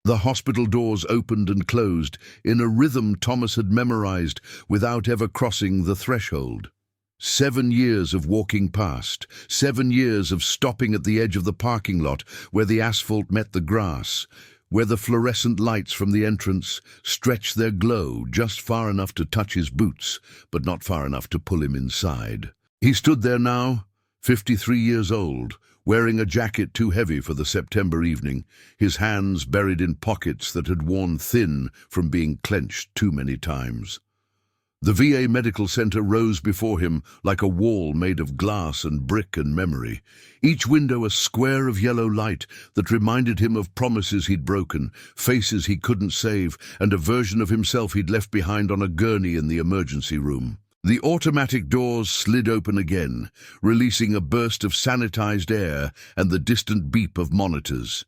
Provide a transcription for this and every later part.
The hospital doors opened and closed in a rhythm Thomas had memorized without ever crossing the threshold. 7 years of walking past, 7 years of stopping at the edge of the parking lot where the asphalt met the grass, where the fluorescent lights from the entrance stretched their glow just far enough to touch his boots, but not far enough to pull him inside. He stood there now, 53 years old, wearing a jacket too heavy for the September evening, his hands buried in pockets that had worn thin from being clenched too many times. The VA Medical Center rose before him like a wall made of glass and brick and memory, each window a square of yellow light that reminded him of promises he'd broken, faces he couldn't save, and a version of himself he'd left behind on a gurney in the emergency room. The automatic doors slid open again, releasing a burst of sanitized air and the distant beep of monitors.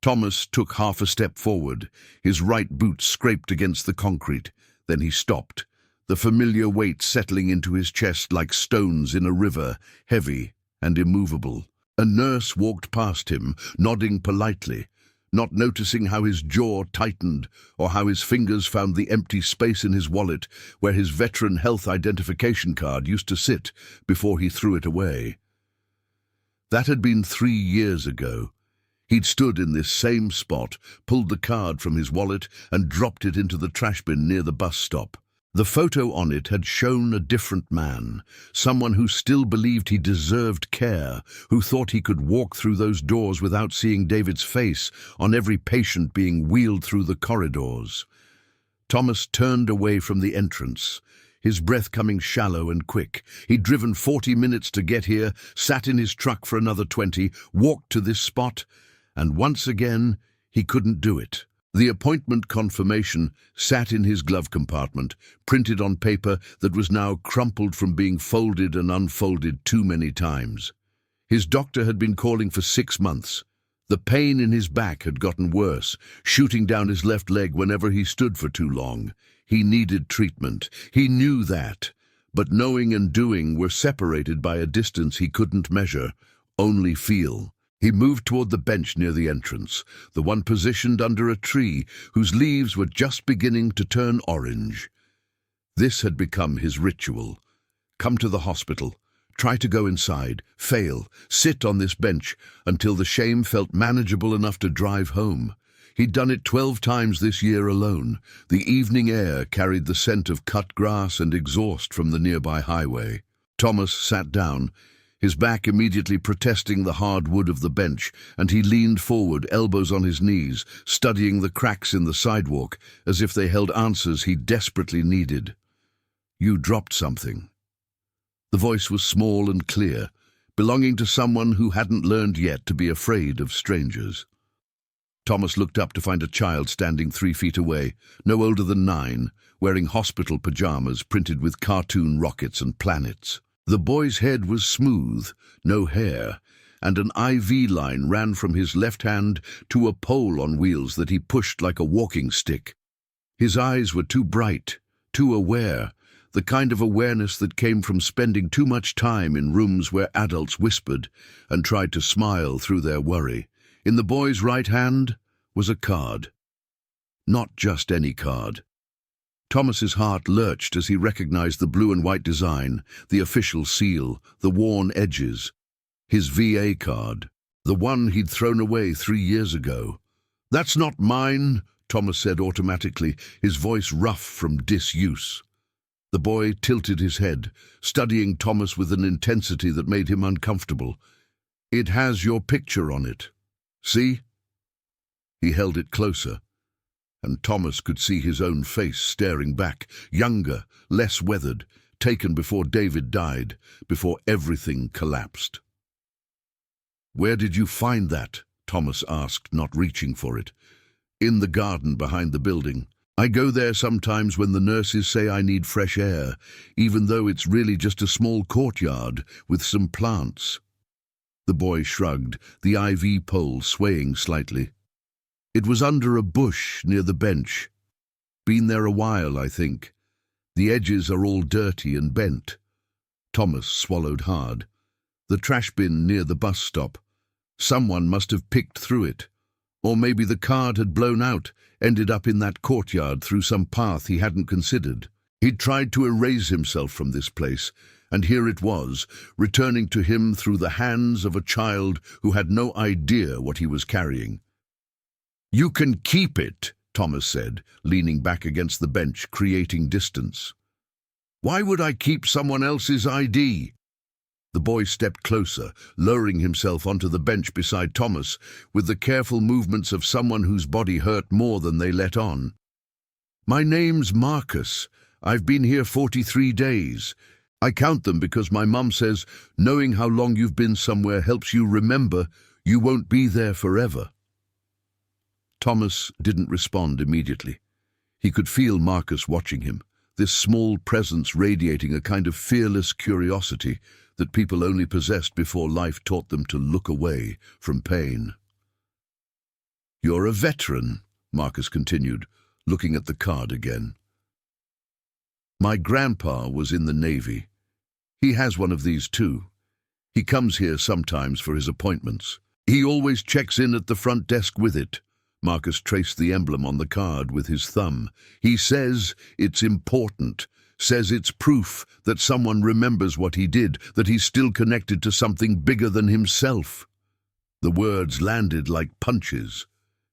Thomas took half a step forward, his right boot scraped against the concrete. Then he stopped, the familiar weight settling into his chest like stones in a river, heavy and immovable. A nurse walked past him, nodding politely, not noticing how his jaw tightened or how his fingers found the empty space in his wallet where his veteran health identification card used to sit before he threw it away. That had been 3 years ago. He'd stood in this same spot, pulled the card from his wallet and dropped it into the trash bin near the bus stop. The photo on it had shown a different man, someone who still believed he deserved care, who thought he could walk through those doors without seeing David's face on every patient being wheeled through the corridors. Thomas turned away from the entrance, his breath coming shallow and quick. He'd driven 40 minutes to get here, sat in his truck for another 20, walked to this spot, and once again he couldn't do it. The appointment confirmation sat in his glove compartment, printed on paper that was now crumpled from being folded and unfolded too many times. His doctor had been calling for 6 months. The pain in his back had gotten worse, shooting down his left leg whenever he stood for too long. He needed treatment. He knew that. But knowing and doing were separated by a distance he couldn't measure, only feel. He moved toward the bench near the entrance, the one positioned under a tree whose leaves were just beginning to turn orange. This had become his ritual. Come to the hospital, try to go inside, fail, sit on this bench until the shame felt manageable enough to drive home. He'd done it 12 times this year alone. The evening air carried the scent of cut grass and exhaust from the nearby highway. Thomas sat down, his back immediately protesting the hard wood of the bench, and he leaned forward, elbows on his knees, studying the cracks in the sidewalk as if they held answers he desperately needed. "You dropped something." The voice was small and clear, belonging to someone who hadn't learned yet to be afraid of strangers. Thomas looked up to find a child standing 3 feet away, no older than 9, wearing hospital pajamas printed with cartoon rockets and planets. The boy's head was smooth, no hair, and an IV line ran from his left hand to a pole on wheels that he pushed like a walking stick. His eyes were too bright, too aware, the kind of awareness that came from spending too much time in rooms where adults whispered and tried to smile through their worry. In the boy's right hand was a card. Not just any card. Thomas's heart lurched as he recognized the blue and white design, the official seal, the worn edges. His VA card, the one he'd thrown away 3 years ago. "That's not mine," Thomas said automatically, his voice rough from disuse. The boy tilted his head, studying Thomas with an intensity that made him uncomfortable. "It has your picture on it. See?" He held it closer, and Thomas could see his own face staring back, younger, less weathered, taken before David died, before everything collapsed. "Where did you find that?" Thomas asked, not reaching for it. "In the garden behind the building. I go there sometimes when the nurses say I need fresh air, even though it's really just a small courtyard with some plants." The boy shrugged, the IV pole swaying slightly. "It was under a bush near the bench. Been there a while, I think. The edges are all dirty and bent." Thomas swallowed hard. "The trash bin near the bus stop. Someone must have picked through it. Or maybe the card had blown out, ended up in that courtyard through some path he hadn't considered. He'd tried to erase himself from this place, and here it was, returning to him through the hands of a child who had no idea what he was carrying. "You can keep it," Thomas said, leaning back against the bench, creating distance. "Why would I keep someone else's ID?" The boy stepped closer, lowering himself onto the bench beside Thomas, with the careful movements of someone whose body hurt more than they let on. "My name's Marcus. I've been here 43 days. I count them because my mum says knowing how long you've been somewhere helps you remember you won't be there forever." Thomas didn't respond immediately. He could feel Marcus watching him, this small presence radiating a kind of fearless curiosity that people only possessed before life taught them to look away from pain. "You're a veteran," Marcus continued, looking at the card again. "My grandpa was in the Navy. He has one of these too. He comes here sometimes for his appointments. He always checks in at the front desk with it." Marcus traced the emblem on the card with his thumb. "He says it's important, says it's proof that someone remembers what he did, that he's still connected to something bigger than himself." The words landed like punches.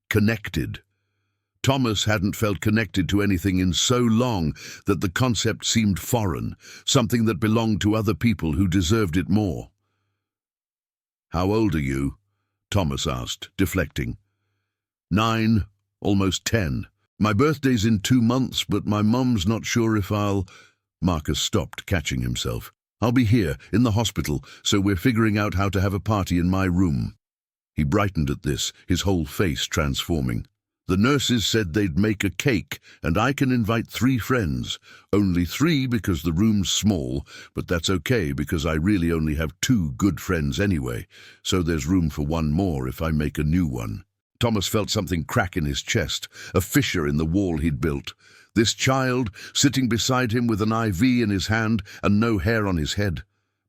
Connected. Thomas hadn't felt connected to anything in so long that the concept seemed foreign, something that belonged to other people who deserved it more. "How old are you?" Thomas asked, deflecting. 9, almost 10. My birthday's in 2 months, but my mum's not sure if I'll... Marcus stopped, catching himself. "I'll be here, in the hospital, so we're figuring out how to have a party in my room." He brightened at this, his whole face transforming. "The nurses said they'd make a cake, and I can invite 3 friends. Only 3 because the room's small, but that's okay because I really only have 2 good friends anyway, so there's room for 1 more if I make a new one." Thomas felt something crack in his chest, a fissure in the wall he'd built. This child, sitting beside him with an IV in his hand and no hair on his head.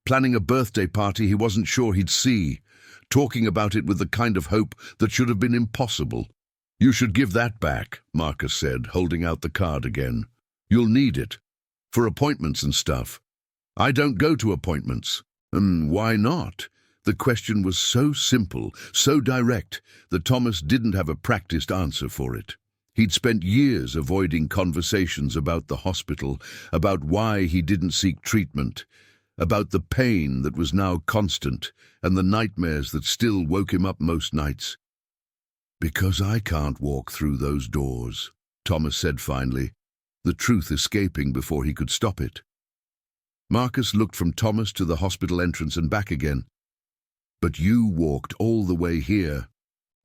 Planning a birthday party he wasn't sure he'd see. Talking about it with the kind of hope that should have been impossible. "You should give that back," Marcus said, holding out the card again. "You'll need it. For appointments and stuff." "I don't go to appointments." Why not?" The question was so simple, so direct, that Thomas didn't have a practiced answer for it. He'd spent years avoiding conversations about the hospital, about why he didn't seek treatment, about the pain that was now constant and the nightmares that still woke him up most nights. "Because I can't walk through those doors," Thomas said finally, the truth escaping before he could stop it. Marcus looked from Thomas to the hospital entrance and back again. "But you walked all the way here."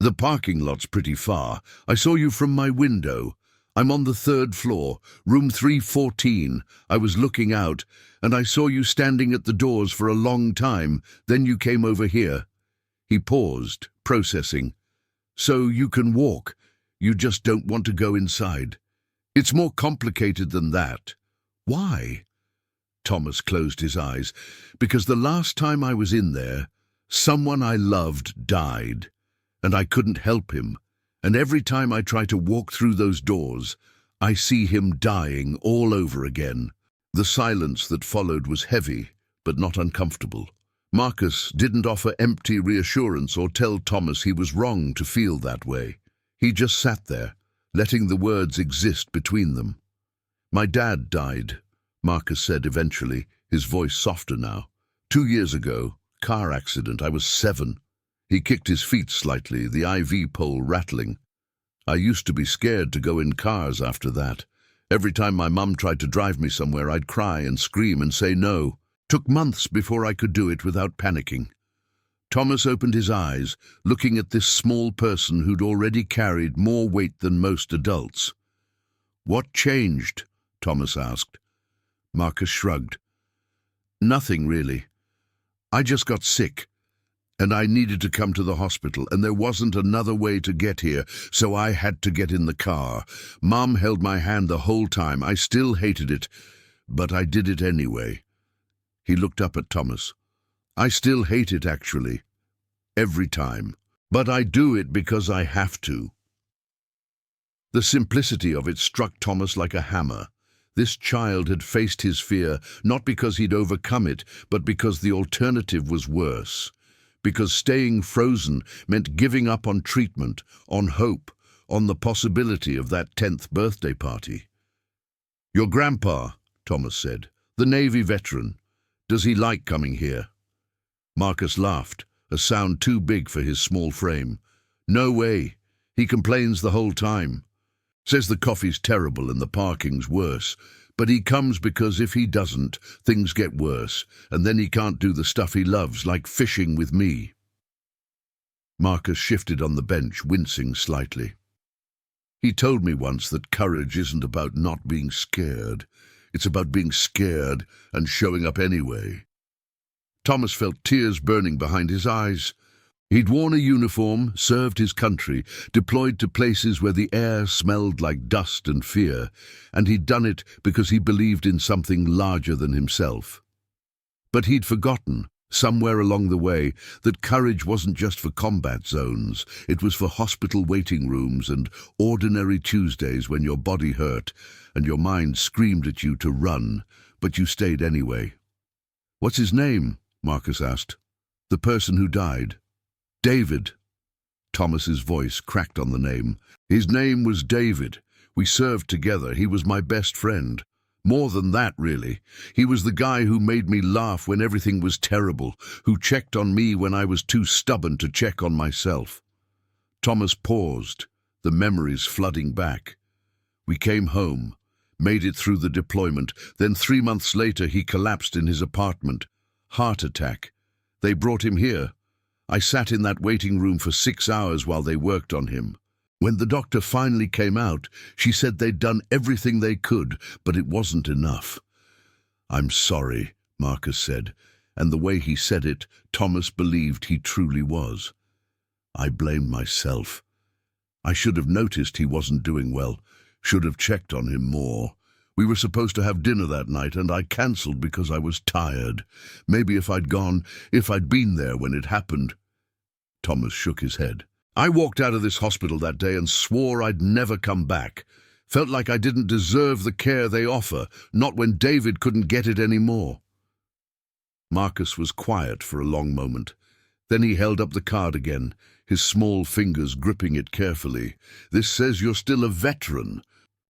"The parking lot's pretty far. I saw you from my window. I'm on the 3rd floor, room 314. I was looking out, and I saw you standing at the doors for a long time. Then you came over here." He paused, processing. "So you can walk. You just don't want to go inside." "It's more complicated than that." "Why?" Thomas closed his eyes. "Because the last time I was in there, someone I loved died, and I couldn't help him, and every time I try to walk through those doors, I see him dying all over again." The silence that followed was heavy, but not uncomfortable. Marcus didn't offer empty reassurance or tell Thomas he was wrong to feel that way. He just sat there, letting the words exist between them. "My dad died," Marcus said eventually, his voice softer now. 2 years ago. Car accident. I was 7. He kicked his feet slightly, the IV pole rattling. "I used to be scared to go in cars after that. Every time my mum tried to drive me somewhere, I'd cry and scream and say no. Took months before I could do it without panicking." Thomas opened his eyes, looking at this small person who'd already carried more weight than most adults. "What changed?" Thomas asked. Marcus shrugged. "Nothing, really. I just got sick, and I needed to come to the hospital, and there wasn't another way to get here, so I had to get in the car. Mom held my hand the whole time. I still hated it, but I did it anyway." He looked up at Thomas. "I still hate it, actually. Every time." But I do it because I have to." The simplicity of it struck Thomas like a hammer. This child had faced his fear not because he'd overcome it, but because the alternative was worse. Because staying frozen meant giving up on treatment, on hope, on the possibility of that 10th birthday party. "Your grandpa," Thomas said, "the Navy veteran. Does he like coming here?" Marcus laughed, a sound too big for his small frame. "No way. He complains the whole time. Says the coffee's terrible and the parking's worse. But he comes because if he doesn't, things get worse, and then he can't do the stuff he loves, like fishing with me." Marcus shifted on the bench, wincing slightly. "He told me once that courage isn't about not being scared. It's about being scared and showing up anyway." Thomas felt tears burning behind his eyes. He'd worn a uniform, served his country, deployed to places where the air smelled like dust and fear, and he'd done it because he believed in something larger than himself. But he'd forgotten, somewhere along the way, that courage wasn't just for combat zones. It was for hospital waiting rooms and ordinary Tuesdays when your body hurt and your mind screamed at you to run, but you stayed anyway. "What's his name?" Marcus asked. "The person who died." "David." Thomas's voice cracked on the name. "His name was David. We served together. He was my best friend. More than that, really. He was the guy who made me laugh when everything was terrible, who checked on me when I was too stubborn to check on myself." Thomas paused, the memories flooding back. "We came home, made it through the deployment. Then 3 months later he collapsed in his apartment. Heart attack. They brought him here. I sat in that waiting room for 6 hours while they worked on him. When the doctor finally came out, she said they'd done everything they could, but it wasn't enough." "I'm sorry," Marcus said, and the way he said it, Thomas believed he truly was. "I blame myself. I should have noticed he wasn't doing well, should have checked on him more. We were supposed to have dinner that night, and I cancelled because I was tired. Maybe if I'd been there when it happened." Thomas shook his head. "I walked out of this hospital that day and swore I'd never come back. Felt like I didn't deserve the care they offer, not when David couldn't get it anymore." Marcus was quiet for a long moment. Then he held up the card again, his small fingers gripping it carefully. "This says you're still a veteran.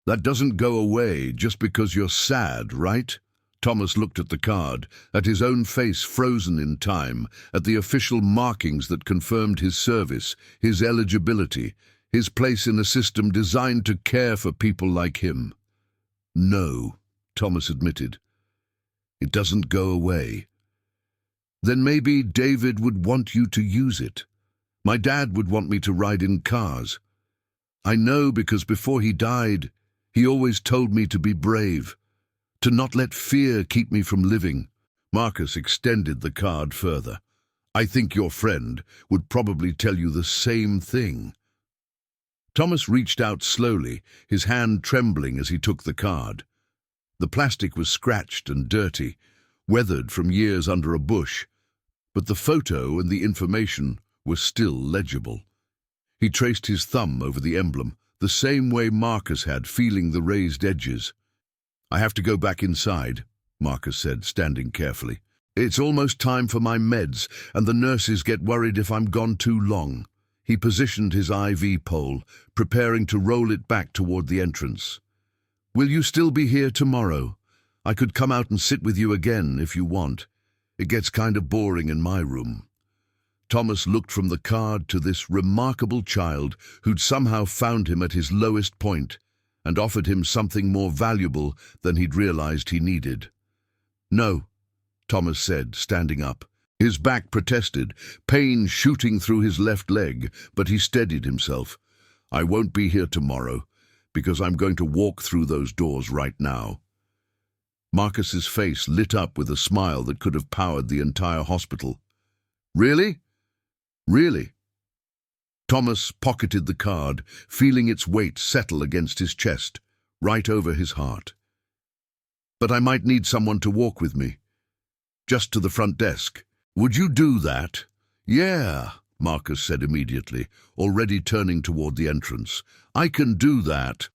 That doesn't go away just because you're sad, right?" Thomas looked at the card, at his own face frozen in time, at the official markings that confirmed his service, his eligibility, his place in a system designed to care for people like him. "No," Thomas admitted. "It doesn't go away." "Then maybe David would want you to use it. My dad would want me to ride in cars. I know because before he died, he always told me to be brave, to not let fear keep me from living." Marcus extended the card further. "I think your friend would probably tell you the same thing." Thomas reached out slowly, his hand trembling as he took the card. The plastic was scratched and dirty, weathered from years under a bush, but the photo and the information were still legible. He traced his thumb over the emblem, the same way Marcus had, feeling the raised edges. "I have to go back inside," Marcus said, standing carefully. "It's almost time for my meds, and the nurses get worried if I'm gone too long." He positioned his IV pole, preparing to roll it back toward the entrance. "Will you still be here tomorrow? I could come out and sit with you again if you want. It gets kind of boring in my room." Thomas looked from the card to this remarkable child who'd somehow found him at his lowest point and offered him something more valuable than he'd realized he needed. "No," Thomas said, standing up. His back protested, pain shooting through his left leg, but he steadied himself. "I won't be here tomorrow, because I'm going to walk through those doors right now." Marcus's face lit up with a smile that could have powered the entire hospital. "Really? Really?" Thomas pocketed the card, feeling its weight settle against his chest, right over his heart. "But I might need someone to walk with me. Just to the front desk. Would you do that?" "Yeah," Marcus said immediately, already turning toward the entrance. "I can do that."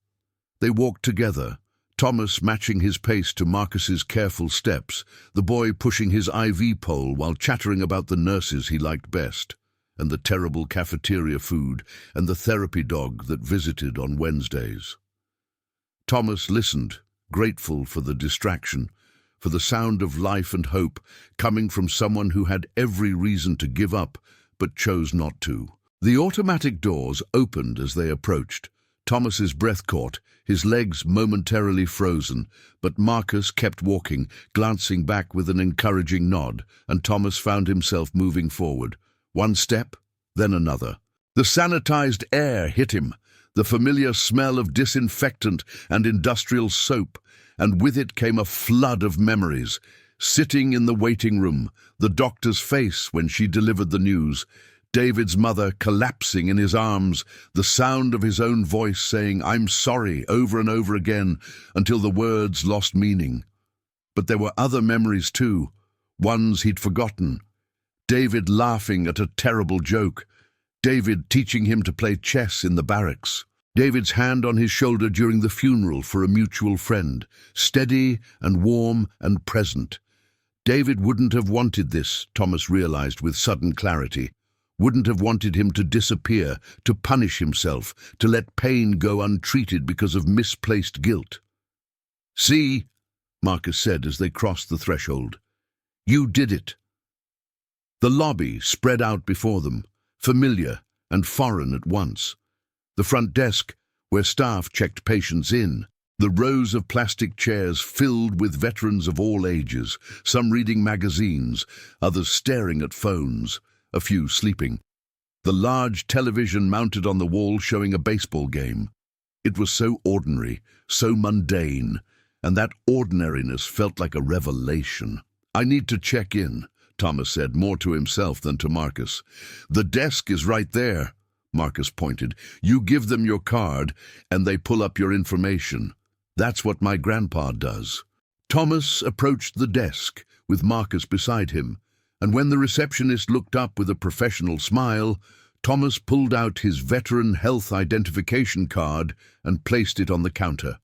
They walked together, Thomas matching his pace to Marcus's careful steps, the boy pushing his IV pole while chattering about the nurses he liked best, and the terrible cafeteria food, and the therapy dog that visited on Wednesdays. Thomas listened, grateful for the distraction, for the sound of life and hope coming from someone who had every reason to give up, but chose not to. The automatic doors opened as they approached. Thomas's breath caught, his legs momentarily frozen, but Marcus kept walking, glancing back with an encouraging nod, and Thomas found himself moving forward. One step, then another. The sanitized air hit him, the familiar smell of disinfectant and industrial soap, and with it came a flood of memories. Sitting in the waiting room, the doctor's face when she delivered the news, David's mother collapsing in his arms, the sound of his own voice saying, "I'm sorry," over and over again, until the words lost meaning. But there were other memories too, ones he'd forgotten. David laughing at a terrible joke. David teaching him to play chess in the barracks. David's hand on his shoulder during the funeral for a mutual friend, steady and warm and present. David wouldn't have wanted this, Thomas realized with sudden clarity. Wouldn't have wanted him to disappear, to punish himself, to let pain go untreated because of misplaced guilt. "See," Marcus said as they crossed the threshold. "You did it." The lobby spread out before them, familiar and foreign at once. The front desk, where staff checked patients in. The rows of plastic chairs filled with veterans of all ages, some reading magazines, others staring at phones, a few sleeping. The large television mounted on the wall showing a baseball game. It was so ordinary, so mundane, and that ordinariness felt like a revelation. "I need to check in," Thomas said, more to himself than to Marcus. "The desk is right there," Marcus pointed. "You give them your card, and they pull up your information. That's what my grandpa does." Thomas approached the desk, with Marcus beside him, and when the receptionist looked up with a professional smile, Thomas pulled out his veteran health identification card and placed it on the counter.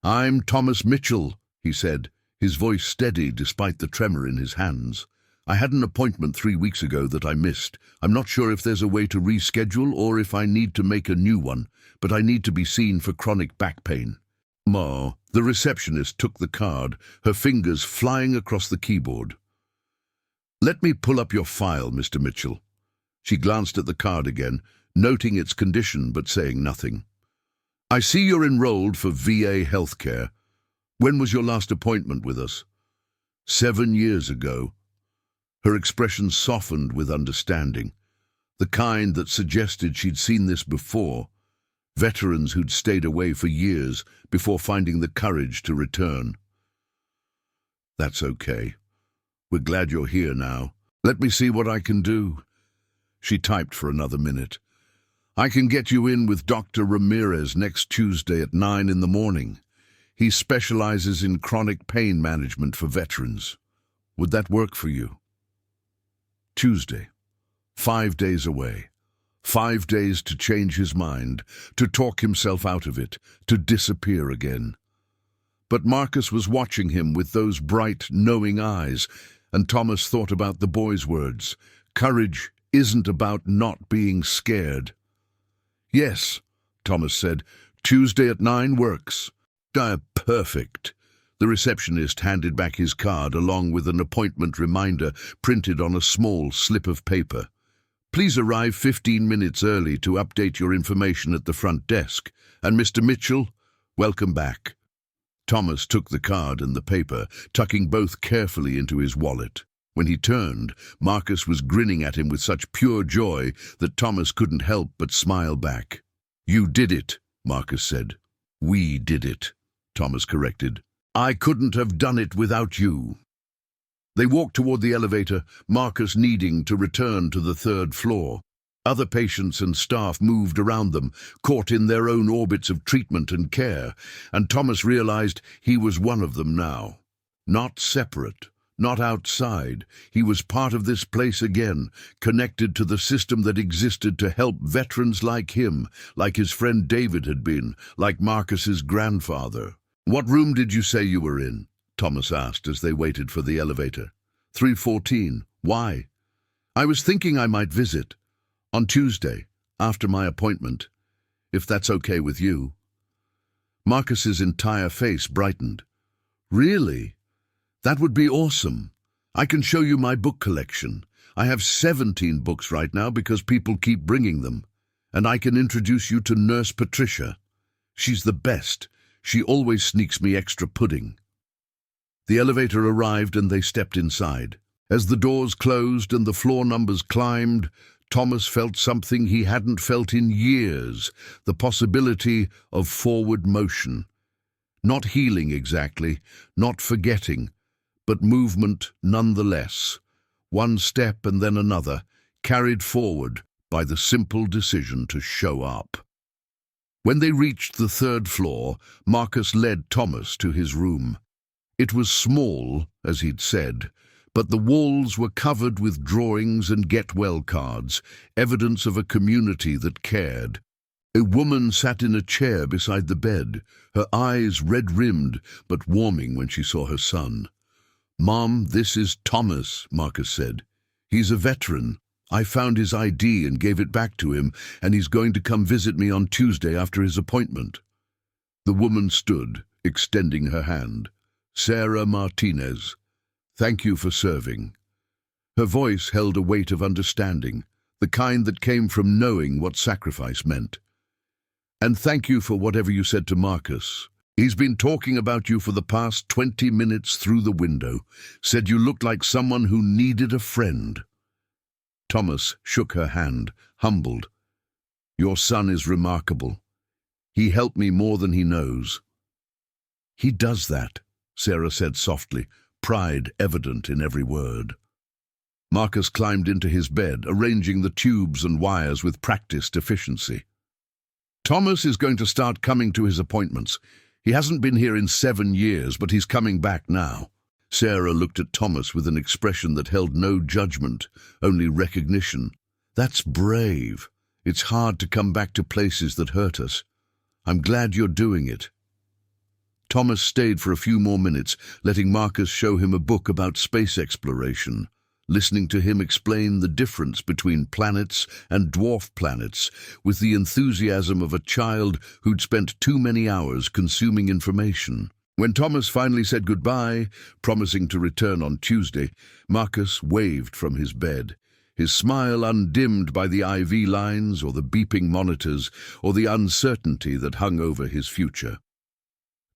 "I'm Thomas Mitchell," he said, his voice steady despite the tremor in his hands. "I had an appointment 3 weeks ago that I missed. I'm not sure if there's a way to reschedule or if I need to make a new one, but I need to be seen for chronic back pain." The receptionist took the card, her fingers flying across the keyboard. "Let me pull up your file, Mr. Mitchell." She glanced at the card again, noting its condition but saying nothing. "I see you're enrolled for VA healthcare. When was your last appointment with us?" 7 years ago." Her expression softened with understanding, the kind that suggested she'd seen this before. Veterans who'd stayed away for years before finding the courage to return. "That's okay. We're glad you're here now. Let me see what I can do." She typed for another minute. "I can get you in with Dr. Ramirez next Tuesday at 9 in the morning. He specializes in chronic pain management for veterans. Would that work for you?" Tuesday. 5 days away. 5 days to change his mind, to talk himself out of it, to disappear again. But Marcus was watching him with those bright, knowing eyes, and Thomas thought about the boy's words. Courage isn't about not being scared. "Yes," Thomas said, "Tuesday at 9 works." Perfect." The receptionist handed back his card along with an appointment reminder printed on a small slip of paper. "Please arrive 15 minutes early to update your information at the front desk. And Mr. Mitchell, welcome back." Thomas took the card and the paper, tucking both carefully into his wallet. When he turned, Marcus was grinning at him with such pure joy that Thomas couldn't help but smile back. "You did it," Marcus said. "We did it," Thomas corrected. "I couldn't have done it without you." They walked toward the elevator, Marcus needing to return to the 3rd floor. Other patients and staff moved around them, caught in their own orbits of treatment and care, and Thomas realized he was one of them now. Not separate, not outside. He was part of this place again, connected to the system that existed to help veterans like him, like his friend David had been, like Marcus's grandfather. "What room did you say you were in?" Thomas asked as they waited for the elevator. 314. Why? "I was thinking I might visit. On Tuesday, after my appointment. If that's okay with you." Marcus's entire face brightened. "Really? That would be awesome. I can show you my book collection. I have 17 books right now because people keep bringing them. And I can introduce you to Nurse Patricia. She's the best. She always sneaks me extra pudding." The elevator arrived and they stepped inside. As the doors closed and the floor numbers climbed, Thomas felt something he hadn't felt in years, the possibility of forward motion. Not healing exactly, not forgetting, but movement nonetheless. One step and then another, carried forward by the simple decision to show up. When they reached the 3rd floor, Marcus led Thomas to his room. It was small, as he'd said, but the walls were covered with drawings and get-well cards, evidence of a community that cared. A woman sat in a chair beside the bed, her eyes red-rimmed but warming when she saw her son. "Mom, this is Thomas," Marcus said. "He's a veteran. I found his ID and gave it back to him, and he's going to come visit me on Tuesday after his appointment." The woman stood, extending her hand. "Sarah Martinez, thank you for serving." Her voice held a weight of understanding, the kind that came from knowing what sacrifice meant. "And thank you for whatever you said to Marcus. He's been talking about you for the past 20 minutes through the window, said you looked like someone who needed a friend." Thomas shook her hand, humbled. "Your son is remarkable. He helped me more than he knows." "He does that," Sarah said softly, pride evident in every word. Marcus climbed into his bed, arranging the tubes and wires with practiced efficiency. "Thomas is going to start coming to his appointments. He hasn't been here in 7 years, but he's coming back now." Sarah looked at Thomas with an expression that held no judgment, only recognition. "That's brave. It's hard to come back to places that hurt us. I'm glad you're doing it." Thomas stayed for a few more minutes, letting Marcus show him a book about space exploration, listening to him explain the difference between planets and dwarf planets with the enthusiasm of a child who'd spent too many hours consuming information. When Thomas finally said goodbye, promising to return on Tuesday, Marcus waved from his bed, his smile undimmed by the IV lines or the beeping monitors or the uncertainty that hung over his future.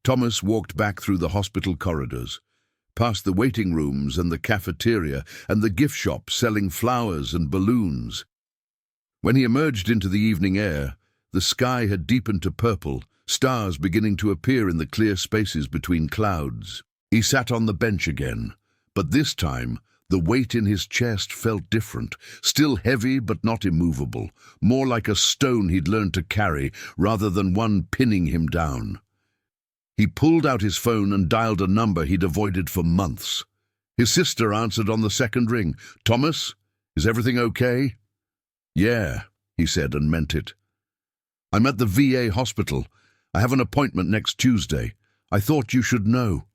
Thomas walked back through the hospital corridors, past the waiting rooms and the cafeteria and the gift shop selling flowers and balloons. When he emerged into the evening air, the sky had deepened to purple, stars beginning to appear in the clear spaces between clouds. He sat on the bench again, but this time the weight in his chest felt different, still heavy but not immovable, more like a stone he'd learned to carry rather than one pinning him down. He pulled out his phone and dialed a number he'd avoided for months. His sister answered on the second ring. "Thomas, is everything okay?" "Yeah," he said and meant it. "I'm at the VA hospital. I have an appointment next Tuesday. I thought you should know."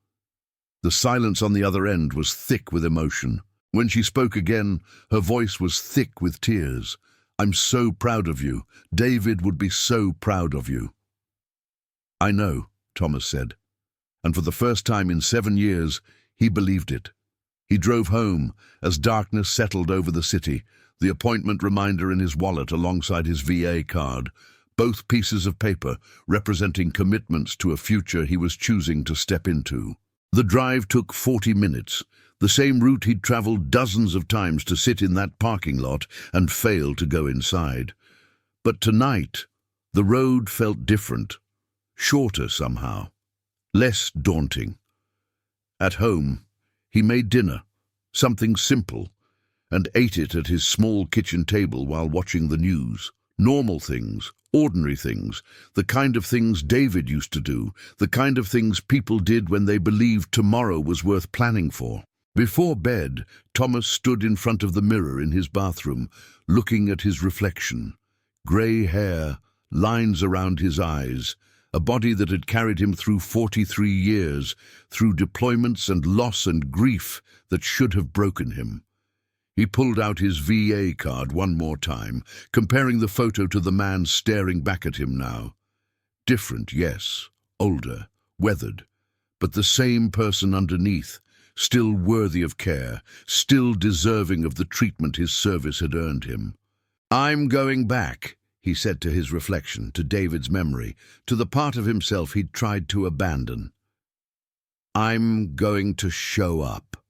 The silence on the other end was thick with emotion. When she spoke again, her voice was thick with tears. "I'm so proud of you. David would be so proud of you." "I know," Thomas said, and for the first time in 7 years, he believed it. He drove home as darkness settled over the city, the appointment reminder in his wallet alongside his VA card, both pieces of paper representing commitments to a future he was choosing to step into. The drive took 40 minutes, the same route he'd traveled dozens of times to sit in that parking lot and fail to go inside. But tonight, the road felt different. Shorter somehow, less daunting. At home, he made dinner, something simple, and ate it at his small kitchen table while watching the news. Normal things, ordinary things, the kind of things David used to do, the kind of things people did when they believed tomorrow was worth planning for. Before bed, Thomas stood in front of the mirror in his bathroom, looking at his reflection. Grey hair, lines around his eyes, a body that had carried him through 43 years, through deployments and loss and grief that should have broken him. He pulled out his VA card one more time, comparing the photo to the man staring back at him now. Different, yes, older, weathered, but the same person underneath, still worthy of care, still deserving of the treatment his service had earned him. "I'm going back," he said to his reflection, to David's memory, to the part of himself he'd tried to abandon. "I'm going to show up."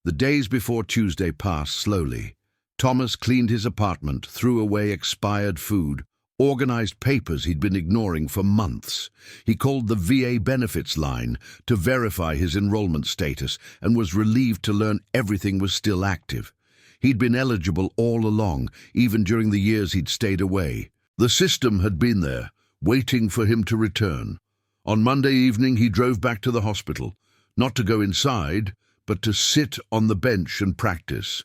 The days before Tuesday passed slowly. Thomas cleaned his apartment, threw away expired food, organized papers he'd been ignoring for months. He called the VA benefits line to verify his enrollment status and was relieved to learn everything was still active. He'd been eligible all along, even during the years he'd stayed away. The system had been there, waiting for him to return. On Monday evening he drove back to the hospital, not to go inside, but to sit on the bench and practice.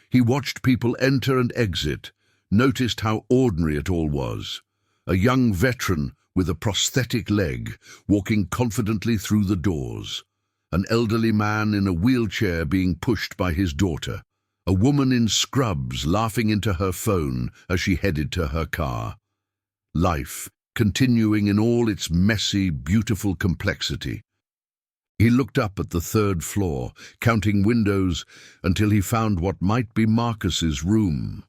He watched people enter and exit, noticed how ordinary it all was. A young veteran with a prosthetic leg walking confidently through the doors. An elderly man in a wheelchair being pushed by his daughter. A woman in scrubs laughing into her phone as she headed to her car. Life continuing in all its messy, beautiful complexity. He looked up at the third floor, counting windows until he found what might be Marcus's room.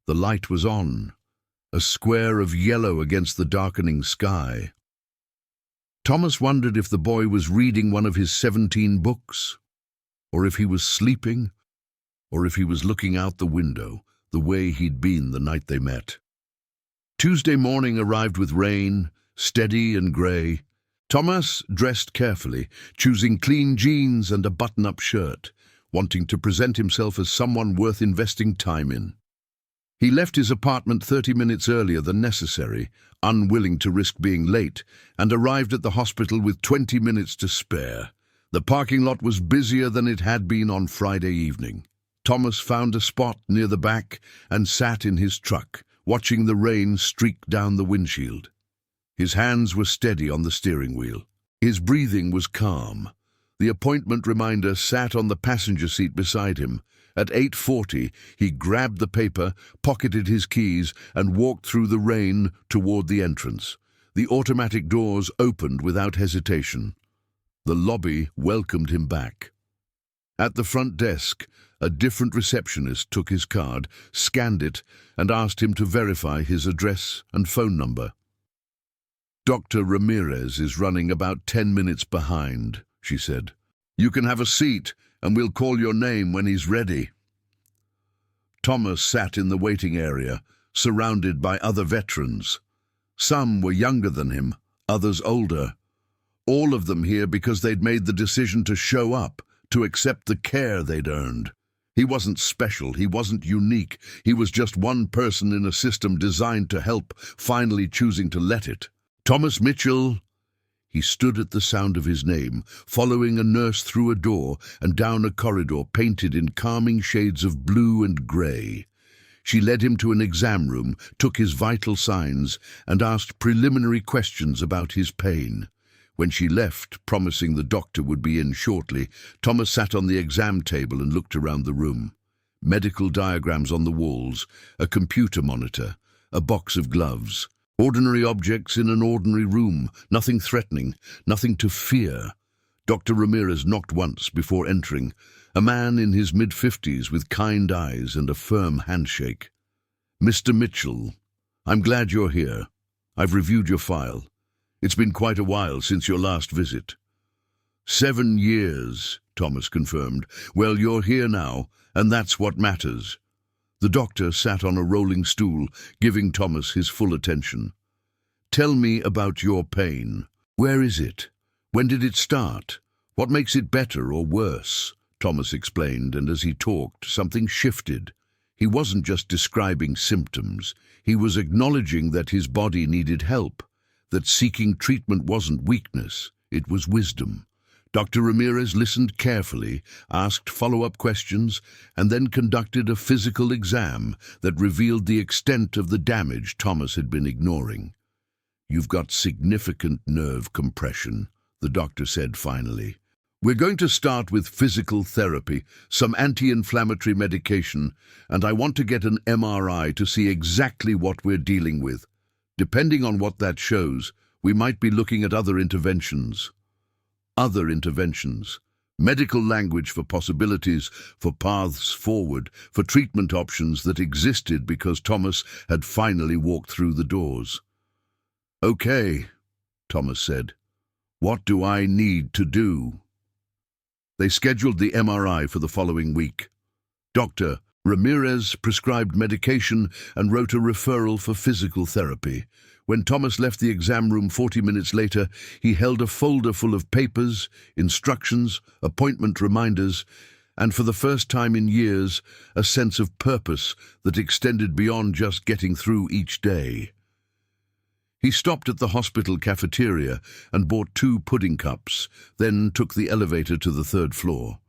The light was on, a square of yellow against the darkening sky. Thomas wondered if the boy was reading one of his 17 books, or if he was sleeping, or if he was looking out the window, the way he'd been the night they met. Tuesday morning arrived with rain, steady and grey. Thomas dressed carefully, choosing clean jeans and a button-up shirt, wanting to present himself as someone worth investing time in. He left his apartment 30 minutes earlier than necessary, unwilling to risk being late, and arrived at the hospital with 20 minutes to spare. The parking lot was busier than it had been on Friday evening. Thomas found a spot near the back and sat in his truck, watching the rain streak down the windshield. His hands were steady on the steering wheel. His breathing was calm. The appointment reminder sat on the passenger seat beside him. At 8:40, he grabbed the paper, pocketed his keys, and walked through the rain toward the entrance. The automatic doors opened without hesitation. The lobby welcomed him back. At the front desk, a different receptionist took his card, scanned it, and asked him to verify his address and phone number. "Dr. Ramirez is running about 10 minutes behind," she said. "You can have a seat, and we'll call your name when he's ready." Thomas sat in the waiting area, surrounded by other veterans. Some were younger than him, others older. All of them here because they'd made the decision to show up, to accept the care they'd earned. He wasn't special, he wasn't unique, he was just one person in a system designed to help, finally choosing to let it. "Thomas Mitchell." He stood at the sound of his name, following a nurse through a door and down a corridor painted in calming shades of blue and grey. She led him to an exam room, took his vital signs, and asked preliminary questions about his pain. When she left, promising the doctor would be in shortly, Thomas sat on the exam table and looked around the room. Medical diagrams on the walls, a computer monitor, a box of gloves. Ordinary objects in an ordinary room, nothing threatening, nothing to fear. Dr. Ramirez knocked once before entering, a man in his mid-50s with kind eyes and a firm handshake. "Mr. Mitchell, I'm glad you're here. I've reviewed your file. It's been quite a while since your last visit." 7 years, Thomas confirmed. "Well, you're here now, and that's what matters." The doctor sat on a rolling stool, giving Thomas his full attention. "Tell me about your pain. Where is it? When did it start? What makes it better or worse?" Thomas explained, and as he talked, something shifted. He wasn't just describing symptoms. He was acknowledging that his body needed help, that seeking treatment wasn't weakness, it was wisdom. Dr. Ramirez listened carefully, asked follow-up questions, and then conducted a physical exam that revealed the extent of the damage Thomas had been ignoring. "You've got significant nerve compression," the doctor said finally. "We're going to start with physical therapy, some anti-inflammatory medication, and I want to get an MRI to see exactly what we're dealing with. Depending on what that shows, we might be looking at other interventions." Other interventions. Medical language for possibilities, for paths forward, for treatment options that existed because Thomas had finally walked through the doors. "Okay," Thomas said. "What do I need to do?" They scheduled the MRI for the following week. Dr. Ramirez prescribed medication and wrote a referral for physical therapy. When Thomas left the exam room 40 minutes later, he held a folder full of papers, instructions, appointment reminders, and for the first time in years, a sense of purpose that extended beyond just getting through each day. He stopped at the hospital cafeteria and bought 2 pudding cups, then took the elevator to the 3rd floor.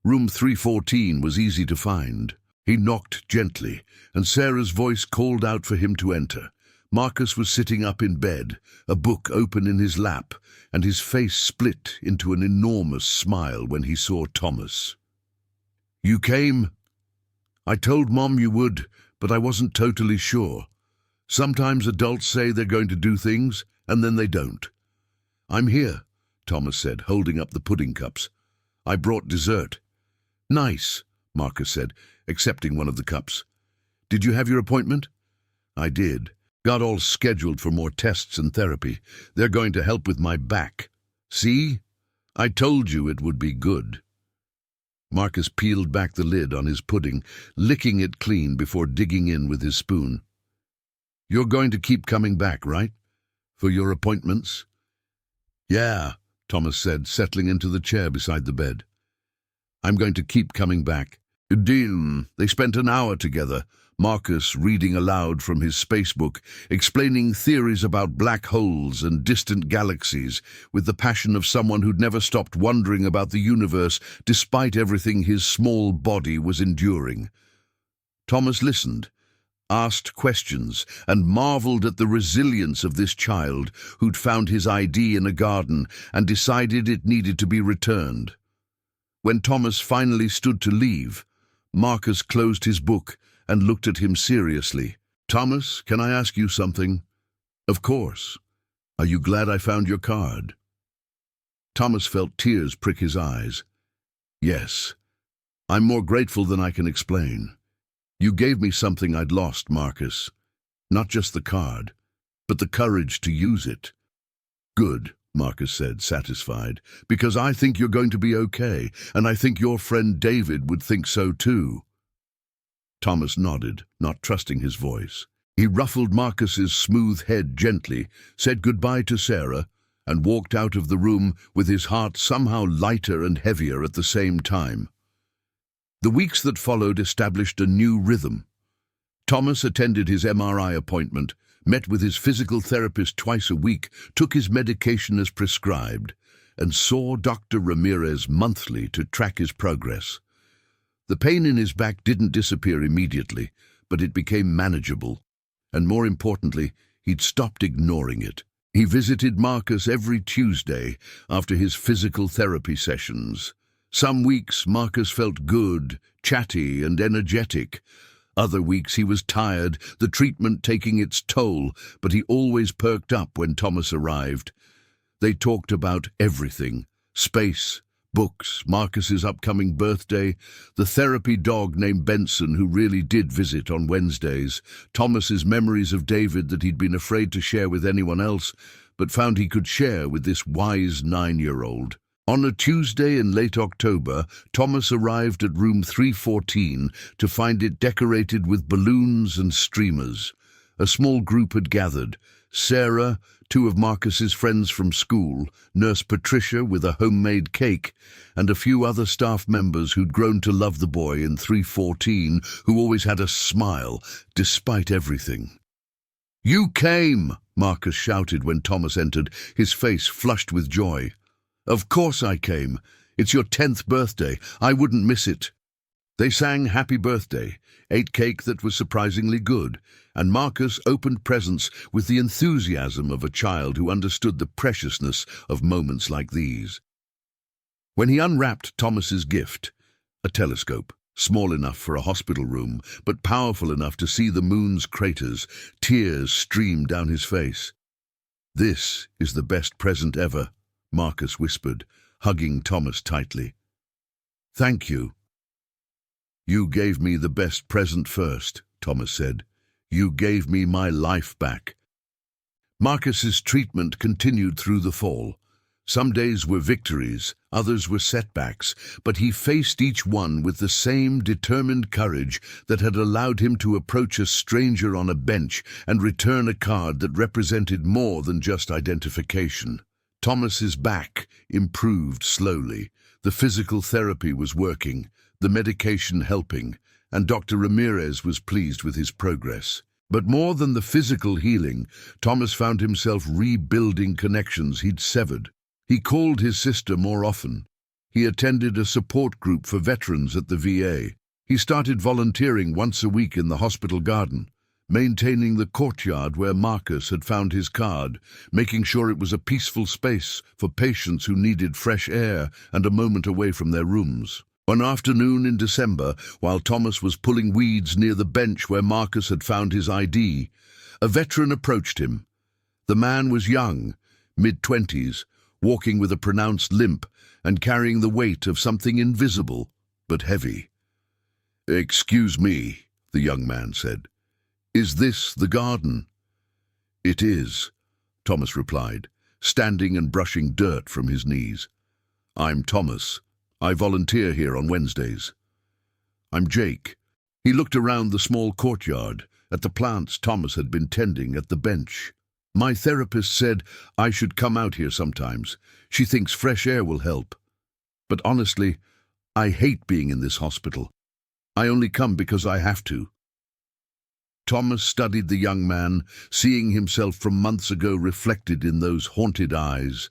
Room 314 was easy to find. He knocked gently, and Sarah's voice called out for him to enter. Marcus was sitting up in bed, a book open in his lap, and his face split into an enormous smile when he saw Thomas. "You came? I told Mom you would, but I wasn't totally sure. Sometimes adults say they're going to do things, and then they don't." "I'm here," Thomas said, holding up the pudding cups. "I brought dessert." "Nice," Marcus said, accepting one of the cups. "Did you have your appointment?" "I did. Got all scheduled for more tests and therapy. They're going to help with my back. See? I told you it would be good." Marcus peeled back the lid on his pudding, licking it clean before digging in with his spoon. "You're going to keep coming back, right? For your appointments?" "Yeah," Thomas said, settling into the chair beside the bed. "I'm going to keep coming back." Deal. They spent an hour together, Marcus reading aloud from his spacebook, explaining theories about black holes and distant galaxies, with the passion of someone who'd never stopped wondering about the universe despite everything his small body was enduring. Thomas listened, asked questions, and marveled at the resilience of this child who'd found his ID in a garden and decided it needed to be returned. When Thomas finally stood to leave, Marcus closed his book and looked at him seriously. "Thomas, can I ask you something?" "Of course. Are you glad I found your card?" Thomas felt tears prick his eyes. "Yes. I'm more grateful than I can explain. You gave me something I'd lost, Marcus. Not just the card, but the courage to use it." "Good," Marcus said, satisfied, "because I think you're going to be okay, and I think your friend David would think so too." Thomas nodded, not trusting his voice. He ruffled Marcus's smooth head gently, said goodbye to Sarah, and walked out of the room with his heart somehow lighter and heavier at the same time. The weeks that followed established a new rhythm. Thomas attended his MRI appointment, met with his physical therapist twice a week, took his medication as prescribed, and saw Dr. Ramirez monthly to track his progress. The pain in his back didn't disappear immediately, but it became manageable, and more importantly, he'd stopped ignoring it. He visited Marcus every Tuesday after his physical therapy sessions. Some weeks Marcus felt good, chatty, and energetic. Other weeks he was tired, the treatment taking its toll, but he always perked up when Thomas arrived. They talked about everything: space, books, Marcus's upcoming birthday, the therapy dog named Benson who really did visit on Wednesdays, Thomas's memories of David that he'd been afraid to share with anyone else, but found he could share with this wise 9-year-old. On a Tuesday in late October, Thomas arrived at room 314 to find it decorated with balloons and streamers. A small group had gathered: Sarah, 2 of Marcus's friends from school, Nurse Patricia with a homemade cake, and a few other staff members who'd grown to love the boy in 314, who always had a smile, despite everything. "You came!" Marcus shouted when Thomas entered, his face flushed with joy. Of course I came. It's your 10th birthday. I wouldn't miss it. They sang happy birthday, ate cake that was surprisingly good, and Marcus opened presents with the enthusiasm of a child who understood the preciousness of moments like these. When he unwrapped Thomas's gift, a telescope, small enough for a hospital room, but powerful enough to see the moon's craters, tears streamed down his face. "This is the best present ever," Marcus whispered, hugging Thomas tightly. "Thank you." "You gave me the best present first," Thomas said. "You gave me my life back." Marcus's treatment continued through the fall. Some days were victories, others were setbacks, but he faced each one with the same determined courage that had allowed him to approach a stranger on a bench and return a card that represented more than just identification. Thomas's back improved slowly. The physical therapy was working, the medication helping, and Dr. Ramirez was pleased with his progress. But more than the physical healing, Thomas found himself rebuilding connections he'd severed. He called his sister more often. He attended a support group for veterans at the VA. He started volunteering once a week in the hospital garden, maintaining the courtyard where Marcus had found his card, making sure it was a peaceful space for patients who needed fresh air and a moment away from their rooms. One afternoon in December, while Thomas was pulling weeds near the bench where Marcus had found his ID, a veteran approached him. The man was young, mid-20s, walking with a pronounced limp and carrying the weight of something invisible but heavy. "Excuse me," the young man said. "Is this the garden?" "It is," Thomas replied, standing and brushing dirt from his knees. "I'm Thomas. I volunteer here on Wednesdays." "I'm Jake." He looked around the small courtyard, at the plants Thomas had been tending at the bench. "My therapist said I should come out here sometimes. She thinks fresh air will help. But honestly, I hate being in this hospital. I only come because I have to." Thomas studied the young man, seeing himself from months ago reflected in those haunted eyes.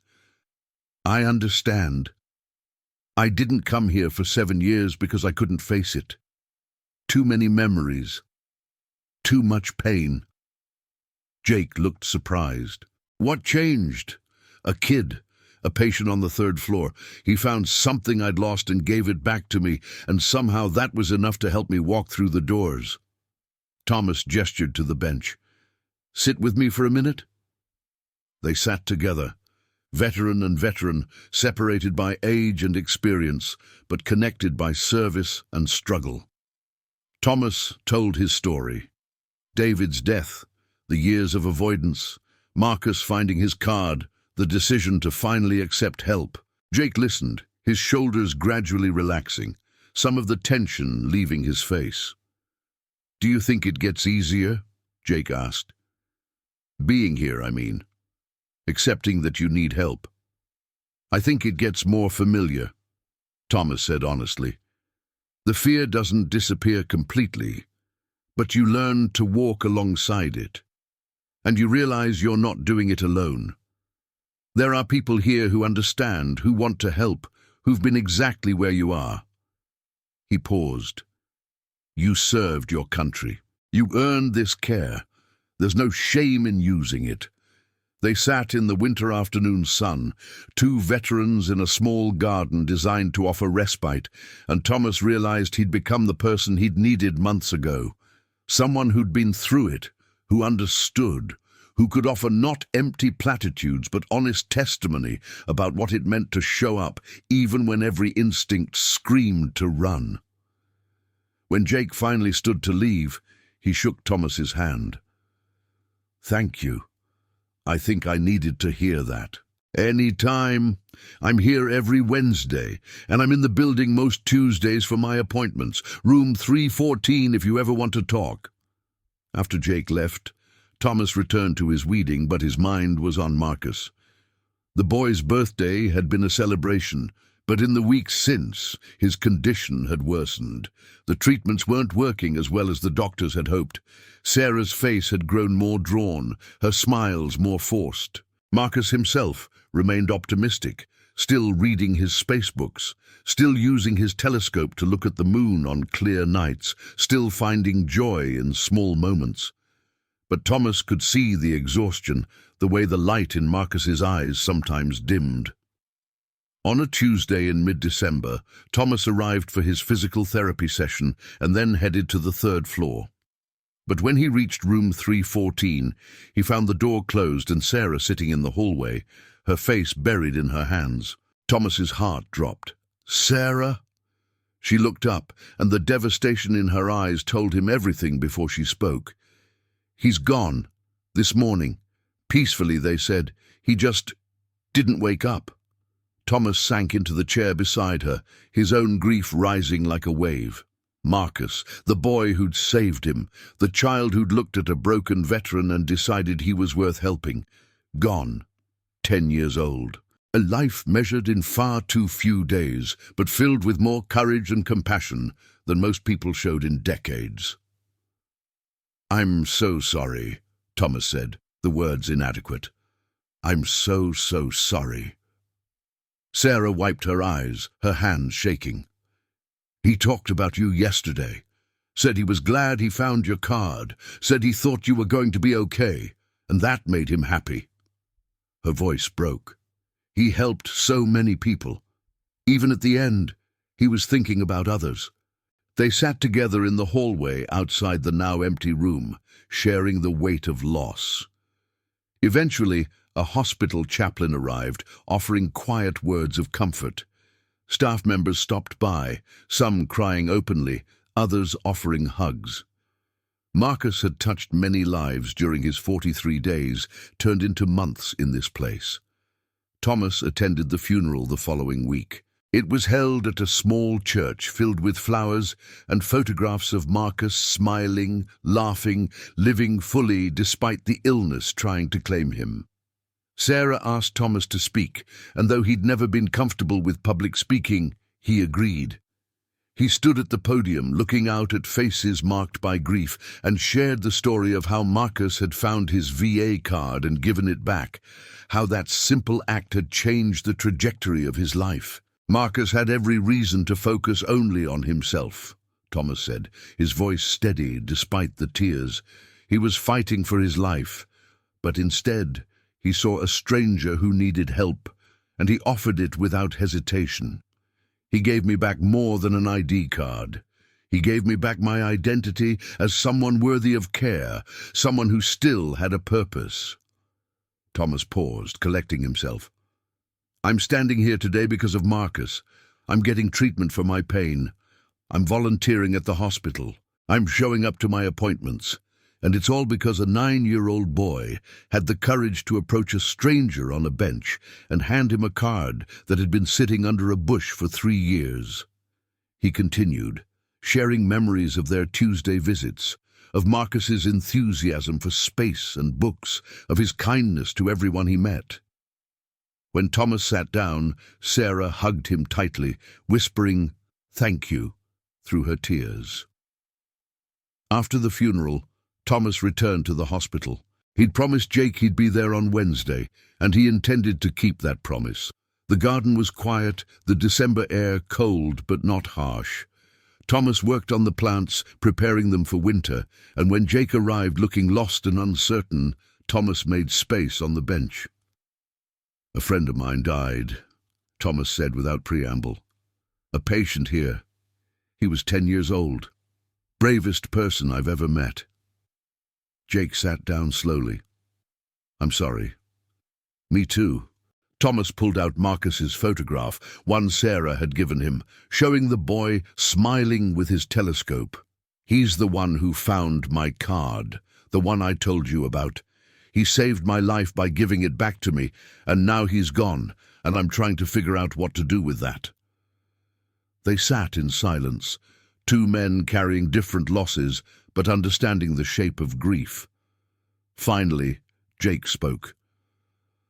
"I understand. I didn't come here for 7 years because I couldn't face it. Too many memories. Too much pain." Jake looked surprised. "What changed?" "A kid, a patient on the 3rd floor. He found something I'd lost and gave it back to me, and somehow that was enough to help me walk through the doors." Thomas gestured to the bench. "Sit with me for a minute?" They sat together, veteran and veteran, separated by age and experience, but connected by service and struggle. Thomas told his story. David's death, the years of avoidance, Marcus finding his card, the decision to finally accept help. Jake listened, his shoulders gradually relaxing, some of the tension leaving his face. "Do you think it gets easier?" Jake asked. "Being here, I mean. Accepting that you need help." "I think it gets more familiar," Thomas said honestly. "The fear doesn't disappear completely, but you learn to walk alongside it. And you realize you're not doing it alone. There are people here who understand, who want to help, who've been exactly where you are." He paused. "You served your country. You earned this care. There's no shame in using it." They sat in the winter afternoon sun, 2 veterans in a small garden designed to offer respite, and Thomas realized he'd become the person he'd needed months ago. Someone who'd been through it, who understood, who could offer not empty platitudes but honest testimony about what it meant to show up even when every instinct screamed to run. When Jake finally stood to leave, he shook Thomas's hand. "Thank you. I think I needed to hear that." "Any time. I'm here every Wednesday, and I'm in the building most Tuesdays for my appointments. Room 314 if you ever want to talk." After Jake left, Thomas returned to his weeding, but his mind was on Marcus. The boy's birthday had been a celebration, but in the weeks since, his condition had worsened. The treatments weren't working as well as the doctors had hoped. Sarah's face had grown more drawn, her smiles more forced. Marcus himself remained optimistic, still reading his space books, still using his telescope to look at the moon on clear nights, still finding joy in small moments. But Thomas could see the exhaustion, the way the light in Marcus's eyes sometimes dimmed. On a Tuesday in mid-December, Thomas arrived for his physical therapy session and then headed to the 3rd floor. But when he reached room 314, he found the door closed and Sarah sitting in the hallway, her face buried in her hands. Thomas's heart dropped. "Sarah?" She looked up, and the devastation in her eyes told him everything before she spoke. "He's gone. This morning. Peacefully," they said. "He just didn't wake up." Thomas sank into the chair beside her, his own grief rising like a wave. Marcus, the boy who'd saved him, the child who'd looked at a broken veteran and decided he was worth helping, gone. 10 years old. A life measured in far too few days, but filled with more courage and compassion than most people showed in decades. "I'm so sorry," Thomas said, the words inadequate. "I'm so sorry." Sarah wiped her eyes, her hands shaking. "He talked about you yesterday. Said he was glad he found your card. Said he thought you were going to be okay, and that made him happy." Her voice broke. He helped so many people. Even at the end, he was thinking about others. They sat together in the hallway outside the now empty room, sharing the weight of loss. Eventually, a hospital chaplain arrived, offering quiet words of comfort. Staff members stopped by, some crying openly, others offering hugs. Marcus had touched many lives during his 43 days, turned into months in this place. Thomas attended the funeral the following week. It was held at a small church filled with flowers and photographs of Marcus smiling, laughing, living fully despite the illness trying to claim him. Sarah asked Thomas to speak, and though he'd never been comfortable with public speaking, he agreed. He stood at the podium, looking out at faces marked by grief, and shared the story of how Marcus had found his VA card and given it back, how that simple act had changed the trajectory of his life. Marcus had every reason to focus only on himself, Thomas said, his voice steady despite the tears. He was fighting for his life, but instead he saw a stranger who needed help, and he offered it without hesitation. He gave me back more than an ID card. He gave me back my identity as someone worthy of care, someone who still had a purpose. Thomas paused, collecting himself. "I'm standing here today because of Marcus. I'm getting treatment for my pain. I'm volunteering at the hospital. I'm showing up to my appointments. And it's all because a 9-year-old boy had the courage to approach a stranger on a bench and hand him a card that had been sitting under a bush for 3 years. He continued, sharing memories of their Tuesday visits, of Marcus's enthusiasm for space and books, of his kindness to everyone he met. When Thomas sat down, Sarah hugged him tightly, whispering, "Thank you," through her tears. After the funeral, Thomas returned to the hospital. He'd promised Jake he'd be there on Wednesday, and he intended to keep that promise. The garden was quiet, the December air cold but not harsh. Thomas worked on the plants, preparing them for winter, and when Jake arrived looking lost and uncertain, Thomas made space on the bench. "A friend of mine died," Thomas said without preamble. "A patient here. He was 10 years old. Bravest person I've ever met." Jake sat down slowly. "I'm sorry." "Me too." Thomas pulled out Marcus's photograph, one Sarah had given him, showing the boy smiling with his telescope. "He's the one who found my card, the one I told you about. He saved my life by giving it back to me, and now he's gone, and I'm trying to figure out what to do with that." They sat in silence, two men carrying different losses, but understanding the shape of grief. Finally, Jake spoke.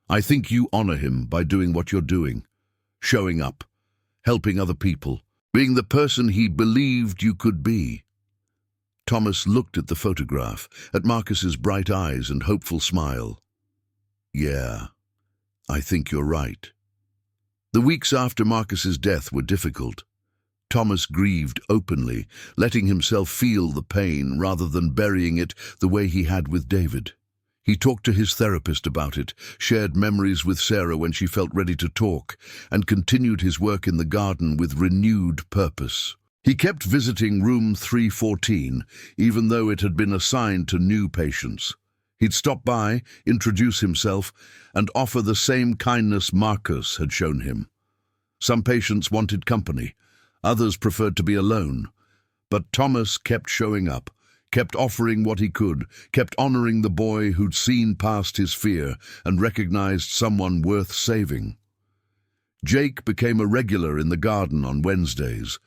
"I think you honor him by doing what you're doing, showing up, helping other people, being the person he believed you could be." Thomas looked at the photograph, at Marcus's bright eyes and hopeful smile. "Yeah, I think you're right." The weeks after Marcus's death were difficult. Thomas grieved openly, letting himself feel the pain rather than burying it the way he had with David. He talked to his therapist about it, shared memories with Sarah when she felt ready to talk, and continued his work in the garden with renewed purpose. He kept visiting room 314, even though it had been assigned to new patients. He'd stop by, introduce himself, and offer the same kindness Marcus had shown him. Some patients wanted company, others preferred to be alone, but Thomas kept showing up, kept offering what he could, kept honoring the boy who'd seen past his fear and recognized someone worth saving. Jake became a regular in the garden on Wednesdays.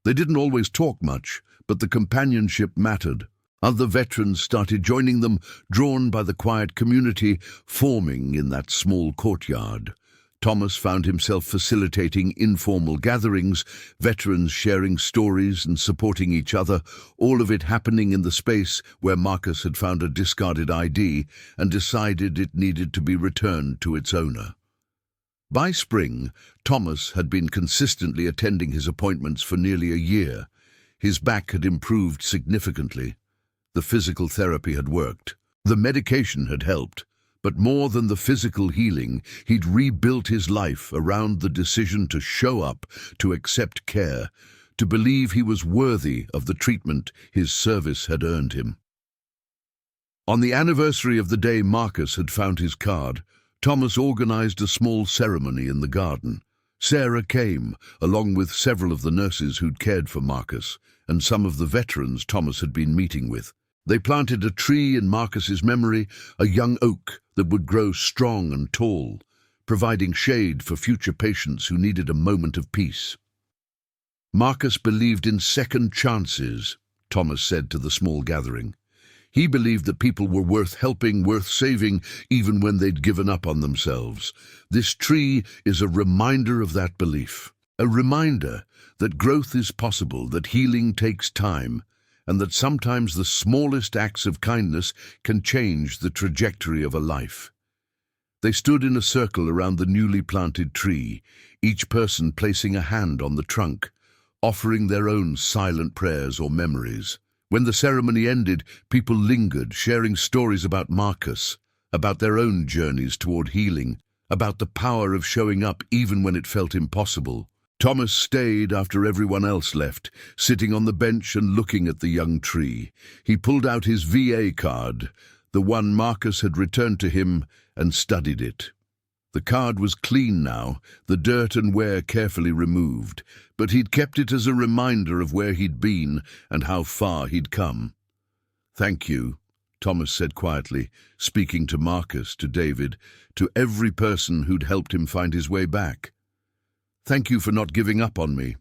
They didn't always talk much, but the companionship mattered. Other veterans started joining them, drawn by the quiet community forming in that small courtyard. Thomas found himself facilitating informal gatherings, veterans sharing stories and supporting each other, all of it happening in the space where Marcus had found a discarded ID and decided it needed to be returned to its owner. By spring, Thomas had been consistently attending his appointments for nearly a year. His back had improved significantly. The physical therapy had worked. The medication had helped. But more than the physical healing, he'd rebuilt his life around the decision to show up, to accept care, to believe he was worthy of the treatment his service had earned him. On the anniversary of the day Marcus had found his card, Thomas organized a small ceremony in the garden. Sarah came, along with several of the nurses who'd cared for Marcus, and some of the veterans Thomas had been meeting with. They planted a tree in Marcus's memory, a young oak that would grow strong and tall, providing shade for future patients who needed a moment of peace. Marcus believed in second chances, Thomas said to the small gathering. He believed that people were worth helping, worth saving, even when they'd given up on themselves. This tree is a reminder of that belief, a reminder that growth is possible, that healing takes time, and that sometimes the smallest acts of kindness can change the trajectory of a life. They stood in a circle around the newly planted tree, each person placing a hand on the trunk, offering their own silent prayers or memories. When the ceremony ended, people lingered, sharing stories about Marcus, about their own journeys toward healing, about the power of showing up even when it felt impossible. Thomas stayed after everyone else left, sitting on the bench and looking at the young tree. He pulled out his VA card, the one Marcus had returned to him, and studied it. The card was clean now, the dirt and wear carefully removed, but he'd kept it as a reminder of where he'd been and how far he'd come. "Thank you," Thomas said quietly, speaking to Marcus, to David, to every person who'd helped him find his way back. "Thank you for not giving up on me."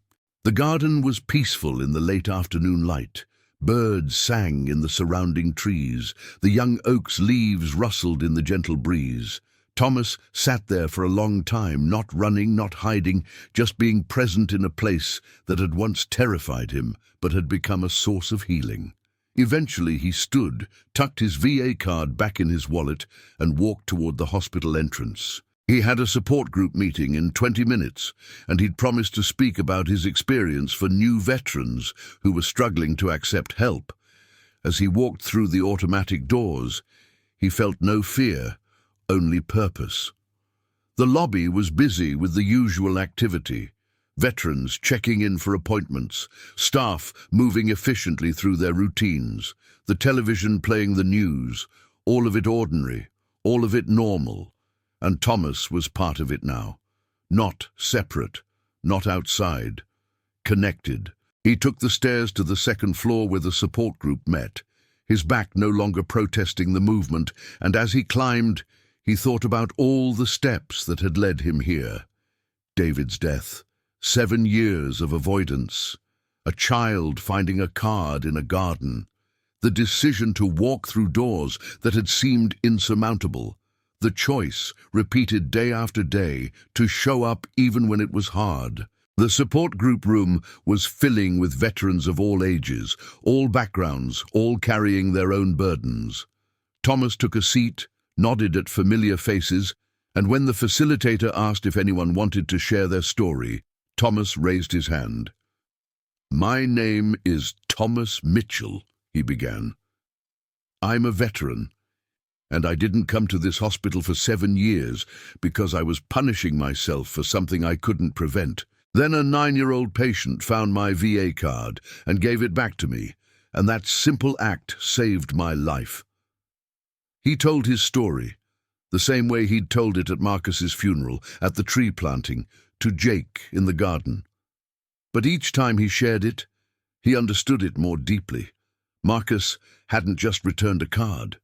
The garden was peaceful in the late afternoon light. Birds sang in the surrounding trees. The young oak's leaves rustled in the gentle breeze. Thomas sat there for a long time, not running, not hiding, just being present in a place that had once terrified him, but had become a source of healing. Eventually he stood, tucked his VA card back in his wallet, and walked toward the hospital entrance. He had a support group meeting in 20 minutes, and he'd promised to speak about his experience for new veterans who were struggling to accept help. As he walked through the automatic doors, he felt no fear, only purpose. The lobby was busy with the usual activity. Veterans checking in for appointments, staff moving efficiently through their routines, the television playing the news, all of it ordinary, all of it normal. And Thomas was part of it now. Not separate, not outside. Connected. He took the stairs to the second floor where the support group met, his back no longer protesting the movement, and as he climbed, he thought about all the steps that had led him here. David's death, 7 years of avoidance, a child finding a card in a garden, the decision to walk through doors that had seemed insurmountable, the choice, repeated day after day, to show up even when it was hard. The support group room was filling with veterans of all ages, all backgrounds, all carrying their own burdens. Thomas took a seat, nodded at familiar faces, And when the facilitator asked if anyone wanted to share their story, Thomas raised his hand. "My name is Thomas Mitchell," he began. "I'm a veteran, and I didn't come to this hospital for 7 years because I was punishing myself for something I couldn't prevent. Then a 9-year-old patient found my VA card and gave it back to me, and that simple act saved my life." He told his story, the same way he'd told it at Marcus's funeral, at the tree planting, to Jake in the garden. But each time he shared it, he understood it more deeply. Marcus hadn't just returned a card.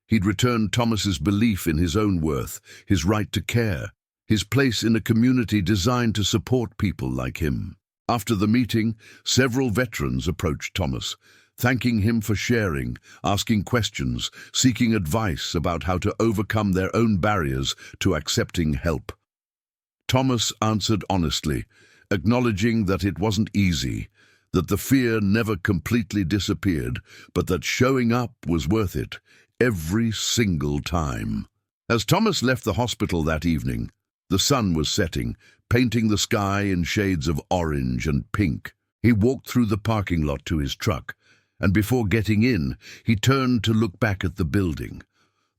He'd returned Thomas's belief in his own worth, his right to care, his place in a community designed to support people like him. After the meeting, several veterans approached Thomas, thanking him for sharing, asking questions, seeking advice about how to overcome their own barriers to accepting help. Thomas answered honestly, acknowledging that it wasn't easy, that the fear never completely disappeared, but that showing up was worth it, every single time. As Thomas left the hospital that evening, the sun was setting, painting the sky in shades of orange and pink. He walked through the parking lot to his truck, and before getting in, he turned to look back at the building.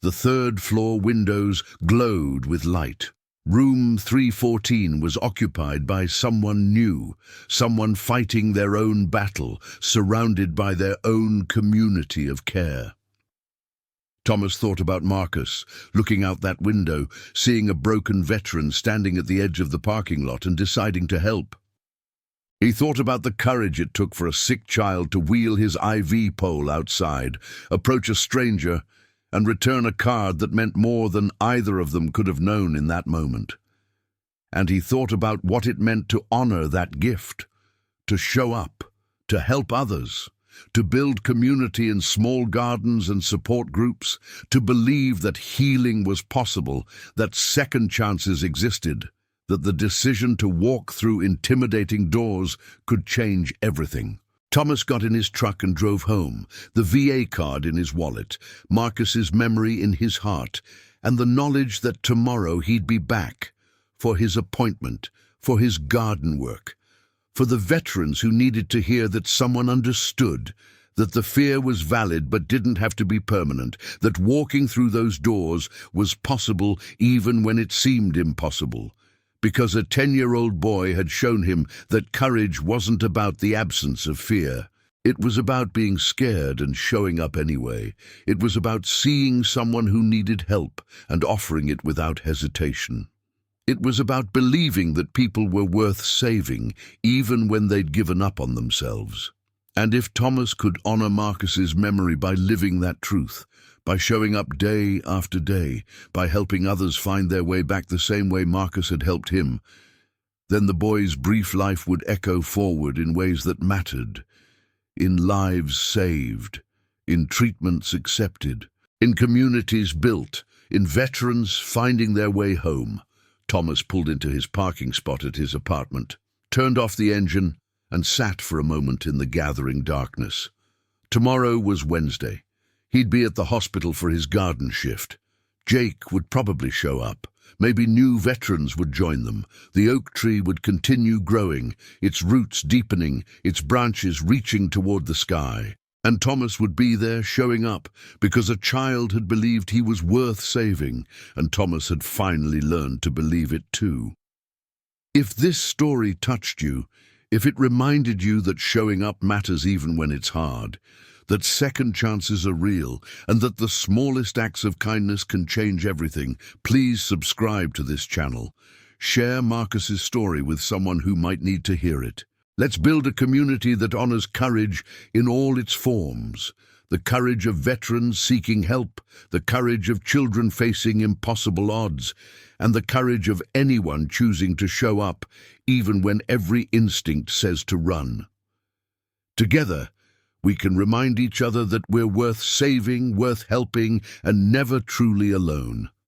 The third-floor windows glowed with light. Room 314 was occupied by someone new, someone fighting their own battle, surrounded by their own community of care. Thomas thought about Marcus, looking out that window, seeing a broken veteran standing at the edge of the parking lot and deciding to help. He thought about the courage it took for a sick child to wheel his IV pole outside, approach a stranger, and return a card that meant more than either of them could have known in that moment. And he thought about what it meant to honor that gift, to show up, to help others, to build community in small gardens and support groups, to believe that healing was possible, that second chances existed, that the decision to walk through intimidating doors could change everything. Thomas got in his truck and drove home, the VA card in his wallet, Marcus's memory in his heart, and the knowledge that tomorrow he'd be back for his appointment, for his garden work, for the veterans who needed to hear that someone understood, that the fear was valid but didn't have to be permanent, that walking through those doors was possible even when it seemed impossible. Because a 10-year-old boy had shown him that courage wasn't about the absence of fear. It was about being scared and showing up anyway. It was about seeing someone who needed help and offering it without hesitation. It was about believing that people were worth saving, even when they'd given up on themselves. And if Thomas could honor Marcus's memory by living that truth, by showing up day after day, by helping others find their way back the same way Marcus had helped him, then the boy's brief life would echo forward in ways that mattered, in lives saved, in treatments accepted, in communities built, in veterans finding their way home. Thomas pulled into his parking spot at his apartment, turned off the engine, and sat for a moment in the gathering darkness. Tomorrow was Wednesday. He'd be at the hospital for his garden shift. Jake would probably show up. Maybe new veterans would join them. The oak tree would continue growing, its roots deepening, its branches reaching toward the sky. And Thomas would be there showing up because a child had believed he was worth saving, and Thomas had finally learned to believe it too. If this story touched you, if it reminded you that showing up matters even when it's hard, that second chances are real, and that the smallest acts of kindness can change everything, please subscribe to this channel. Share Marcus's story with someone who might need to hear it. Let's build a community that honors courage in all its forms. The courage of veterans seeking help, the courage of children facing impossible odds, and the courage of anyone choosing to show up, even when every instinct says to run. Together, we can remind each other that we're worth saving, worth helping, and never truly alone.